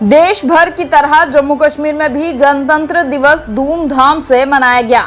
देश भर की तरह जम्मू कश्मीर में भी गणतंत्र दिवस धूमधाम से मनाया गया।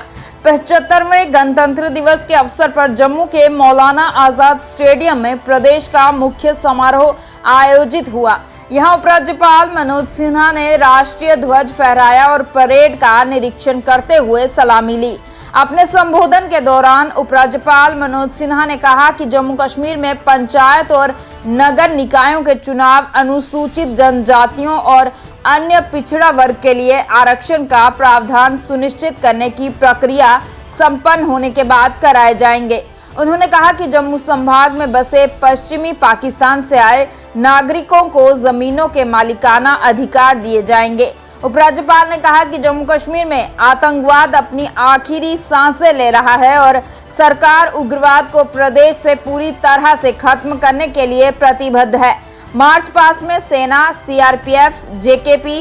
75वें गणतंत्र दिवस के अवसर पर जम्मू के मौलाना आजाद स्टेडियम में प्रदेश का मुख्य समारोह आयोजित हुआ। यहां उपराज्यपाल मनोज सिन्हा ने राष्ट्रीय ध्वज फहराया और परेड का निरीक्षण करते हुए सलामी ली। अपने संबोधन के दौरान उपराज्यपाल मनोज सिन्हा ने कहा कि जम्मू कश्मीर में पंचायत और नगर निकायों के चुनाव अनुसूचित जनजातियों और अन्य पिछड़ा वर्ग के लिए आरक्षण का प्रावधान सुनिश्चित करने की प्रक्रिया संपन्न होने के बाद कराए जाएंगे। उन्होंने कहा कि जम्मू संभाग में बसे पश्चिमी पाकिस्तान से आए नागरिकों को जमीनों के मालिकाना अधिकार दिए जाएंगे। उपराज्यपाल ने कहा कि जम्मू कश्मीर में आतंकवाद अपनी आखिरी सांसें ले रहा है और सरकार उग्रवाद को प्रदेश से पूरी तरह से खत्म करने के लिए प्रतिबद्ध है। मार्च पास्ट में सेना, CRPF, JKP,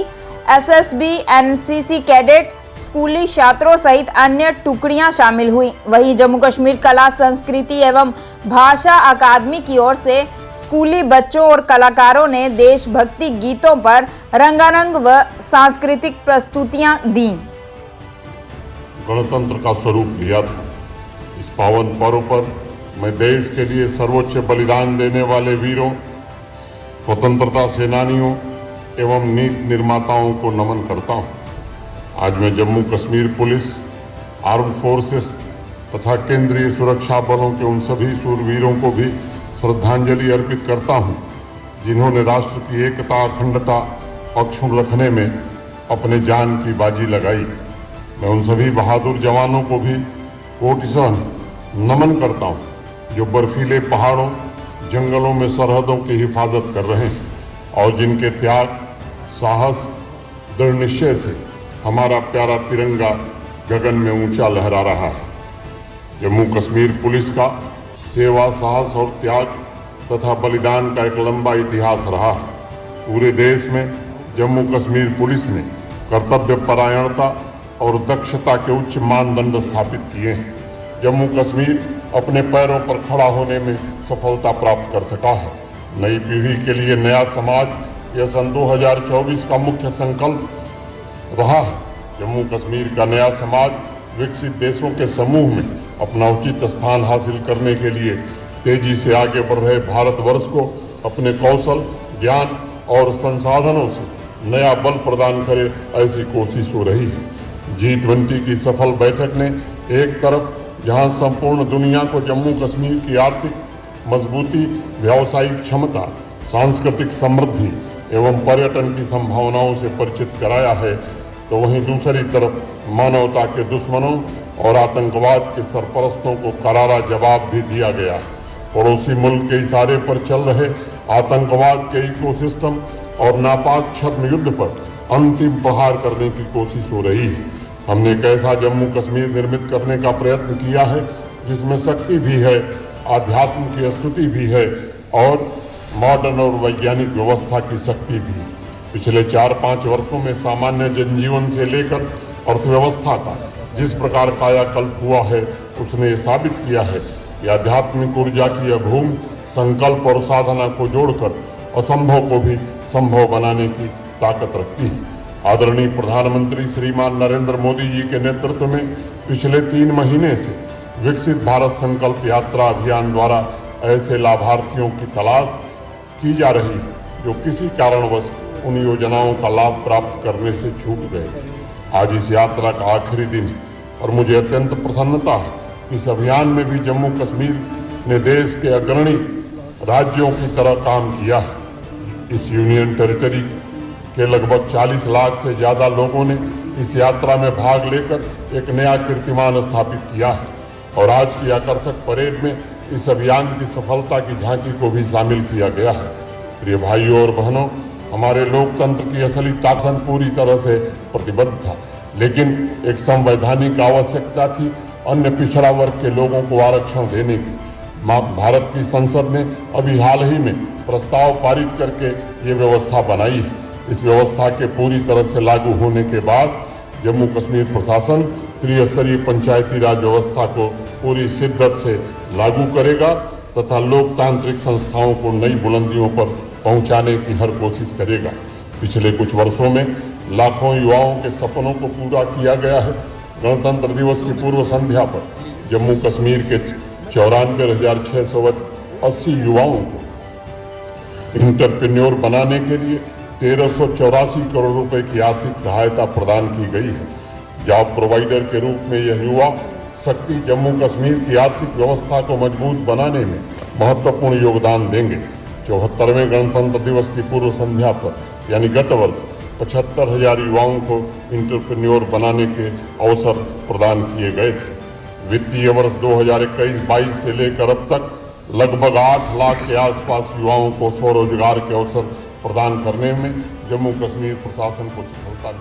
SSB, NCC cadet, स्कूली छात्रों सहित अन्य टुकड़ियां शामिल हुई। वहीं जम्मू कश्मीर कला संस्कृति एवं भाषा अकादमी की ओर से स्कूली बच्चों और कलाकारों ने देशभक्ति गीतों पर रंगारंग व सांस्कृतिक प्रस्तुतियां दी। गणतंत्र का स्वरूप लिया था। इस पावन पर्व पर मैं देश के लिए सर्वोच्च बलिदान देने वाले वीरों, स्वतंत्रता सेनानियों एवं नीति निर्माताओं को नमन करता हूं। आज मैं Jammu Kashmir police, arm forces तथा केंद्रीय सुरक्षा बलों के उन सभी शूरवीरों को भी श्रद्धांजलि अर्पित करता हूं, जिन्होंने राष्ट्र की एकता, अखंडता अक्षुण्ण रखने में अपने जान की बाजी लगाई। मैं उन सभी बहादुर जवानों को भी कोटिशः नमन करता हूं, जो बर्फीले पहाड़ों, जंगलों में सरहदों की हिफाजत कर रहे हैं और जिनके त्याग, साहस, दृढ़ निश्चय से हमारा प्यारा तिरंगा गगन में ऊंचा लहरा रहा है। जम्मू कश्मीर पुलिस का सेवा, साहस और त्याग तथा बलिदान का एक लंबा इतिहास रहा है। पूरे देश में जम्मू कश्मीर पुलिस ने कर्तव्य परायणता और दक्षता के उच्च मानदंड स्थापित किए हैं। जम्मू कश्मीर अपने पैरों पर खड़ा होने में सफलता प्राप्त कर सका है। नई पीढ़ी के लिए नया समाज यह सन 2024 का मुख्य संकल्प रहा है। जम्मू कश्मीर का नया समाज विकसित देशों के समूह में अपना उचित स्थान हासिल करने के लिए तेजी से आगे बढ़ रहे भारतवर्ष को अपने कौशल, ज्ञान और संसाधनों से नया बल प्रदान करे, ऐसी कोशिश हो रही है। G20 की सफल बैठक ने एक तरफ जहां संपूर्ण दुनिया को जम्मू कश्मीर की आर्थिक मजबूती, व्यावसायिक क्षमता, सांस्कृतिक समृद्धि एवं पर्यटन की संभावनाओं से परिचित कराया है, तो वहीं दूसरी तरफ मानवता के दुश्मनों और आतंकवाद के सरपरस्तों को करारा जवाब भी दिया गया। पड़ोसी मुल्क के इशारे पर चल रहे आतंकवाद के इकोसिस्टम और नापाक छद्म युद्ध पर अंतिम प्रहार करने की कोशिश हो रही है। हमने एक ऐसा जम्मू कश्मीर निर्मित करने का प्रयत्न किया है जिसमें शक्ति भी है, आध्यात्म की स्तुति भी है और मॉडर्न और वैज्ञानिक व्यवस्था की शक्ति भी है। पिछले 4-5 वर्षों में सामान्य जनजीवन से लेकर अर्थव्यवस्था का जिस प्रकार कायाकल्प हुआ है, उसने ये साबित किया है कि आध्यात्मिक ऊर्जा की अभूम संकल्प और साधना को जोड़कर असंभव को भी संभव बनाने की ताकत रखती है। आदरणीय प्रधानमंत्री श्रीमान नरेंद्र मोदी जी के नेतृत्व में पिछले 3 महीने से विकसित भारत संकल्प यात्रा अभियान द्वारा ऐसे लाभार्थियों की तलाश की जा रही है जो किसी कारणवश उन योजनाओं का लाभ प्राप्त करने से चूक गए। आज इस यात्रा का आखिरी दिन है और मुझे अत्यंत प्रसन्नता है कि इस अभियान में भी जम्मू कश्मीर ने देश के अग्रणी राज्यों की तरह काम किया है। इस यूनियन टेरिटरी के लगभग 40 लाख से ज़्यादा लोगों ने इस यात्रा में भाग लेकर एक नया कीर्तिमान स्थापित किया है और आज की आकर्षक परेड में इस अभियान की सफलता की झांकी को भी शामिल किया गया है। प्रिय भाइयों और बहनों, हमारे लोकतंत्र की असली ताकत पूरी तरह से प्रतिबद्ध था, लेकिन एक संवैधानिक आवश्यकता थी अन्य पिछड़ा वर्ग के लोगों को आरक्षण देने की। भारत की संसद ने अभी हाल ही में प्रस्ताव पारित करके ये व्यवस्था बनाई है। इस व्यवस्था के पूरी तरह से लागू होने के बाद जम्मू कश्मीर प्रशासन त्रिस्तरीय पंचायती राज व्यवस्था को पूरी शिद्दत से लागू करेगा तथा लोकतांत्रिक संस्थाओं को नई बुलंदियों पर पहुंचाने की हर कोशिश करेगा। पिछले कुछ वर्षों में लाखों युवाओं के सपनों को पूरा किया गया है। गणतंत्र दिवस की पूर्व संध्या पर जम्मू कश्मीर के 94,680 युवाओं को इंटरप्रेन्योर बनाने के लिए 1384 करोड़ रुपए की आर्थिक सहायता प्रदान की गई है। जॉब प्रोवाइडर के रूप में यह युवा शक्ति जम्मू कश्मीर की आर्थिक व्यवस्था को मजबूत बनाने में महत्वपूर्ण योगदान देंगे। 74वें गणतंत्र दिवस की पूर्व संध्या पर यानी गत वर्ष 75,000 युवाओं को इंटरप्रेन्योर बनाने के अवसर प्रदान किए गए थे। वित्तीय वर्ष 2021-22 से लेकर अब तक लगभग 8 लाख के आसपास युवाओं को स्वरोजगार के अवसर प्रदान करने में जम्मू कश्मीर प्रशासन को सफलता मिली।